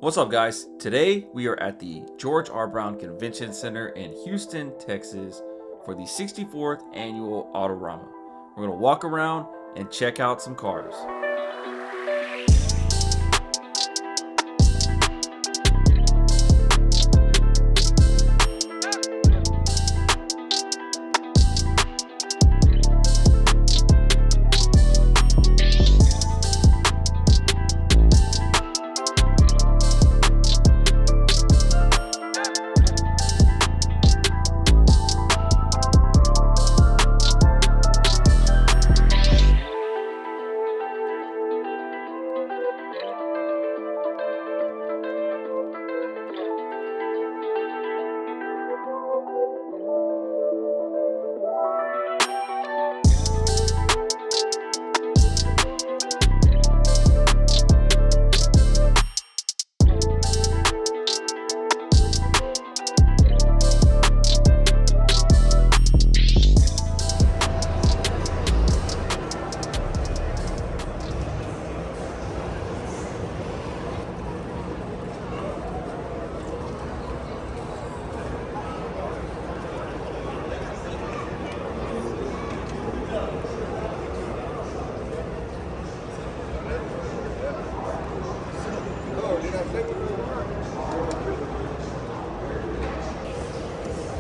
What's up, guys? Today we are at the George R. Brown Convention Center in Houston, Texas for the 64th annual Autorama. We're going to walk around and check out some cars.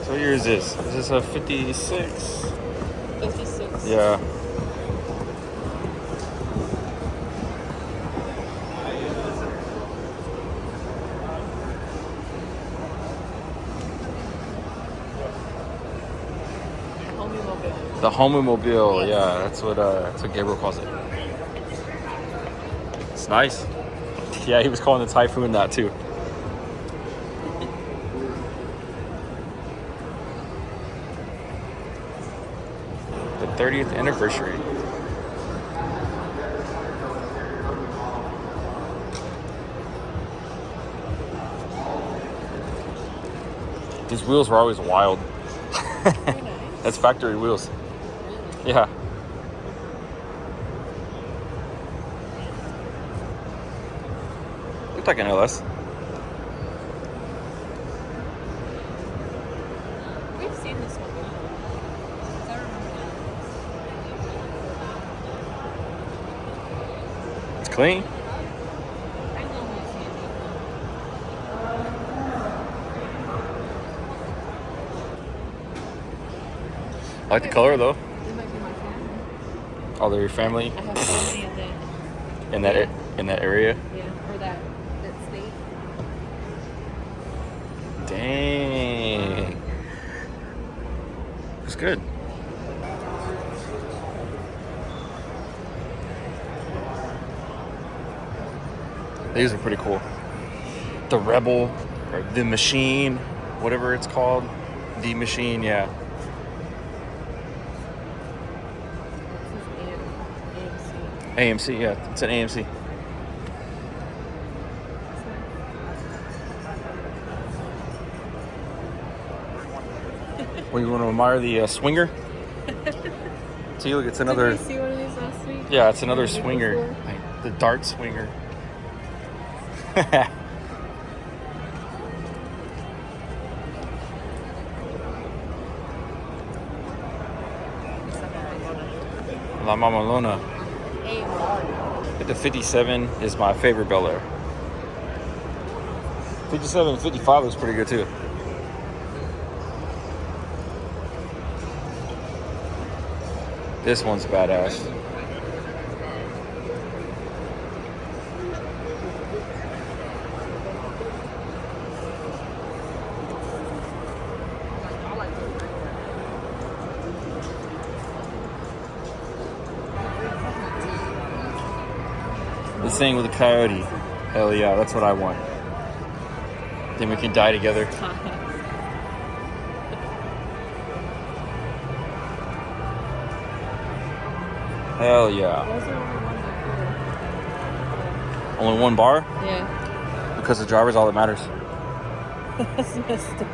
So what year is this? Is this a 56? 56. Yeah. The homemobile, yeah, that's what Gabriel calls it. It's nice. Yeah, he was calling the Typhoon that too. The 30th anniversary. These wheels were always wild. That's factory wheels. Yeah. Looked like an LS. We've seen this one before. I remember. It's clean. I know we've seen I like the color though. it. It might be my family. Oh, they're your family I have family in that area. Yeah, or that state. Dang. It's good. These are pretty cool. The Rebel, or the Machine, whatever it's called. The Machine, yeah. AMC, yeah. It's an AMC. Well, you want to admire the swinger? See, look, it's another. Did you see one of these last week? Yeah, it's another swinger. Like the dart swinger. La Mamalona. The 57 is my favorite Bel Air. 57 and 55 looks pretty good too. This one's badass. This thing with a coyote. Hell yeah, that's what I want. Then we can die together. Hell yeah. Only one bar? Yeah. Because the driver's all that matters. That's messed up.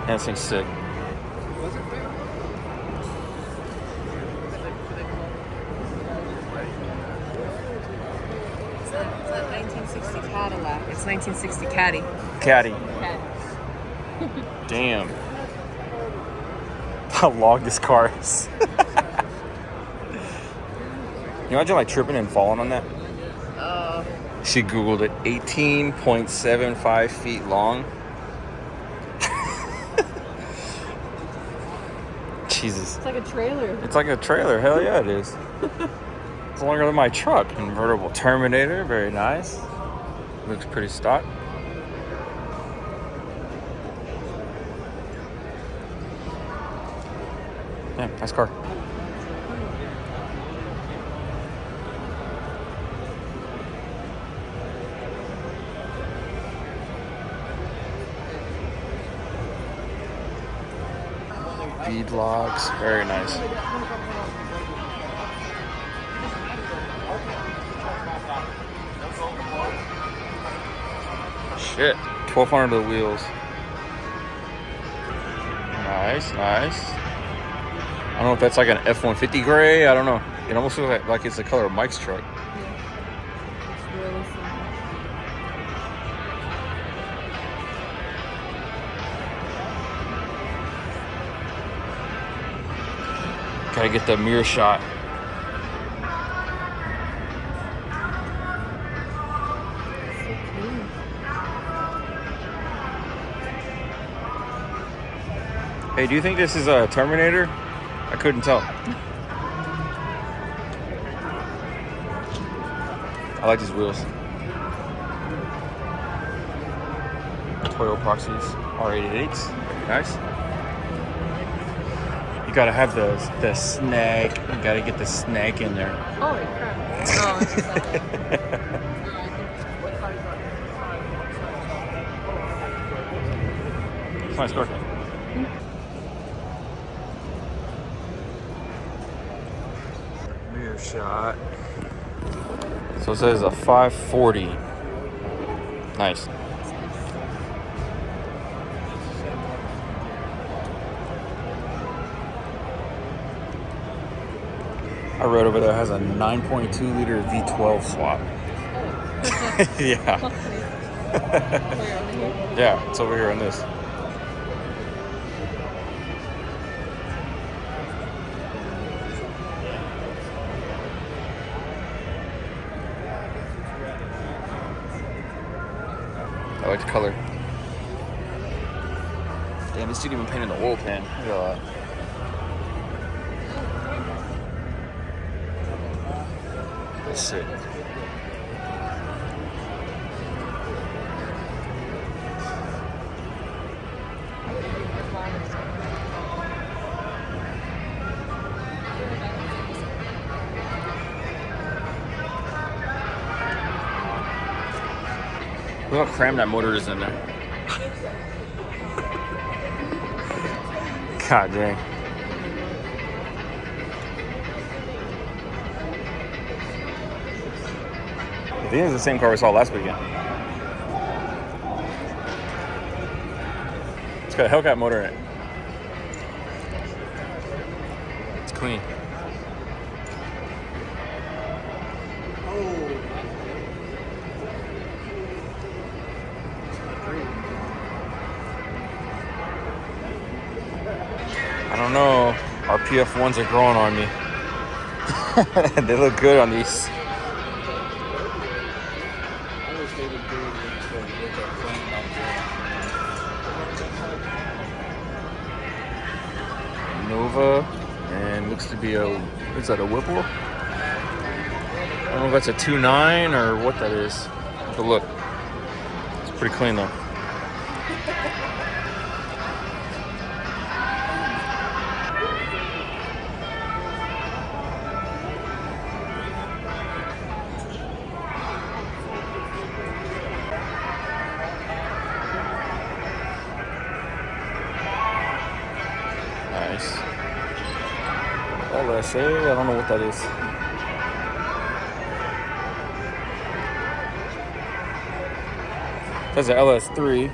That thing's sick. It's 1960 Caddy. Caddy. Caddy. Damn. How long this car is. You imagine like tripping and falling on that? She Googled it. 18.75 feet long. Jesus. It's like a trailer. It's like a trailer. Hell yeah, it is. It's longer than my truck. Convertible Terminator. Very nice. Looks pretty stock. Yeah, nice car. Bead locks, very nice. Shit, 1,200 of the wheels. Nice, nice. I don't know if that's like an F-150 gray. I don't know. It almost looks like it's the color of Mike's truck. Yeah. It's really simple. Gotta get the mirror shot. So clean. Hey, do you think this is a Terminator? I couldn't tell. I like these wheels. Toyo Proxies R88s. Very nice. You gotta have the snag. You gotta get the snag in there. Holy crap. Oh, it's just that. Nice car. Mirror shot. So it says a 540. Nice. I read over there it has a 9.2 liter V12 swap. Yeah. Yeah, it's over here on this. I like the color. Damn, this dude even painted the oil pan. Look at that. That's sick. Look how crammed that motor is in there. God dang. I think it's the same car we saw last weekend. It's got a Hellcat motor in it. It's clean. I don't know. Our PF1s are growing on me. They look good on these. Nova, and looks to be a, is that a Whipple? I don't know if that's a 2.9 or what that is, but look, it's pretty clean though. Nice. LSA, I don't know what that is. That's an LS3.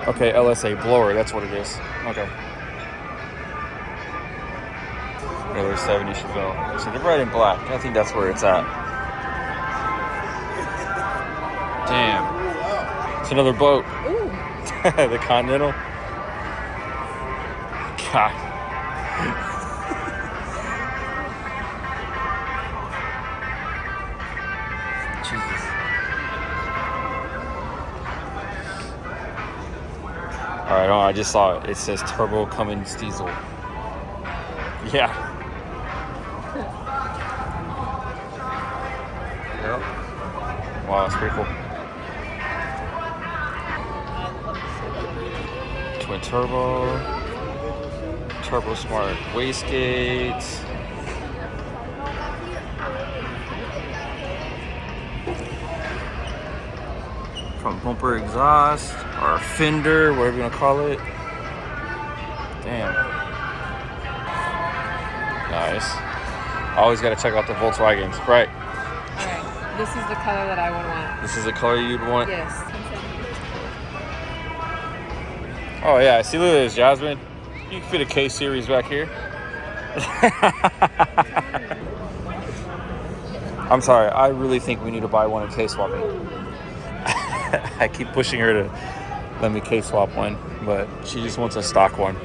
Okay, LSA blower, that's what it is. Okay. Another 70 Chevelle. So they're red and black. I think that's where it's at. Damn. It's another boat. Ooh. The Continental. God. Jesus. Alright, oh, I just saw it. It says Turbo Cummins Diesel. Yeah. Yep. Wow, that's pretty cool. Twin turbo. Turbo Smart wastegates. Front bumper exhaust, or fender, whatever you want to call it. Damn. Nice. Always got to check out the Volkswagens, right? Alright, this is the color that I would want. This is the color you'd want? Yes. Oh yeah, I see, look at this, Jasmine. You can fit a K series back here. I'm sorry, I really think we need to buy one and K-swap it. I keep pushing her to let me K-swap one, but she just wants a stock one.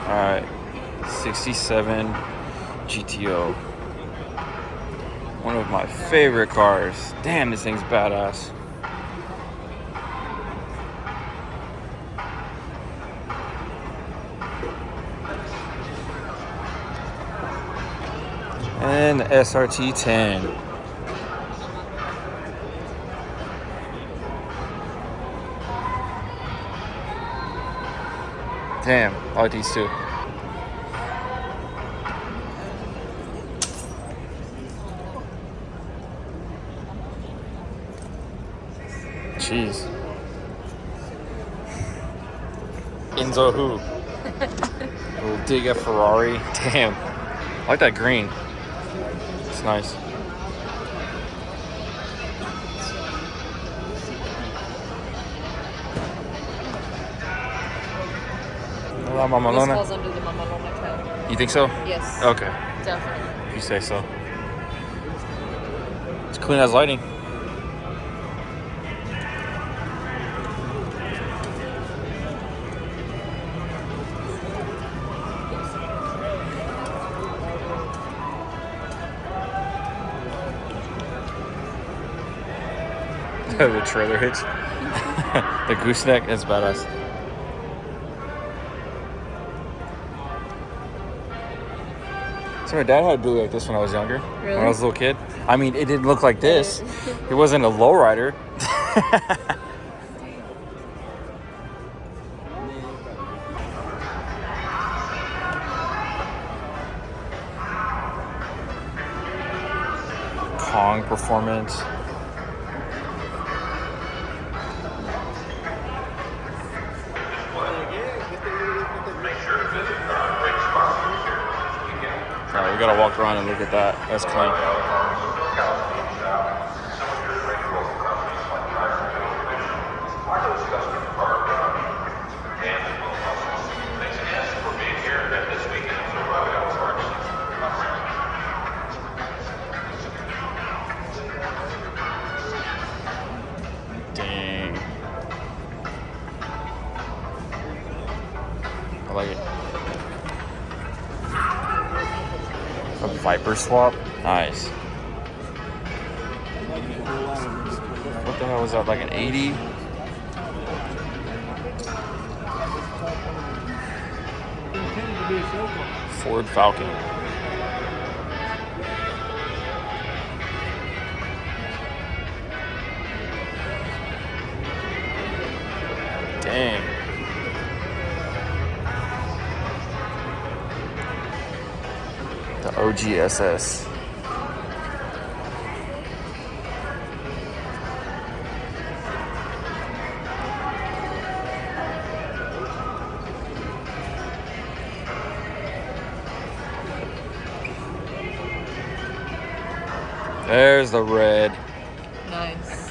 Alright, 67 GTO. One of my favorite cars. Damn, this thing's badass. And the SRT 10. Damn, I like these two. Jeez. Enzo who? We'll dig a Ferrari. Damn. I like that green. It's nice. Hola, This Mamalona. falls under the Mamalona category. You think so? Yes. Okay. Definitely. If you say so. It's clean as lighting. The trailer hitch. The gooseneck is badass. So my dad had a Dually like this when I was younger. Really? When I was a little kid. I mean, it didn't look like this. It wasn't a lowrider. Kong performance. Alright, we gotta walk around and look at that. That's clean. Dang. I like it. A Viper swap? Nice. What the hell was that? Like an 80? Ford Falcon. Dang. The OGSS. There's the red. Nice.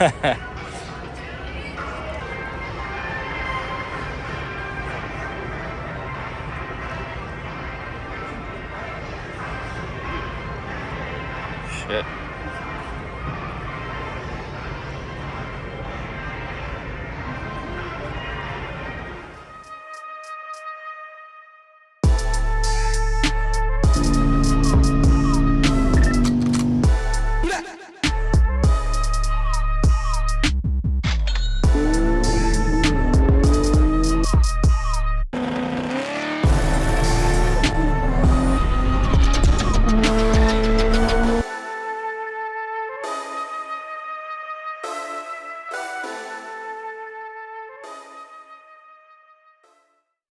Shit.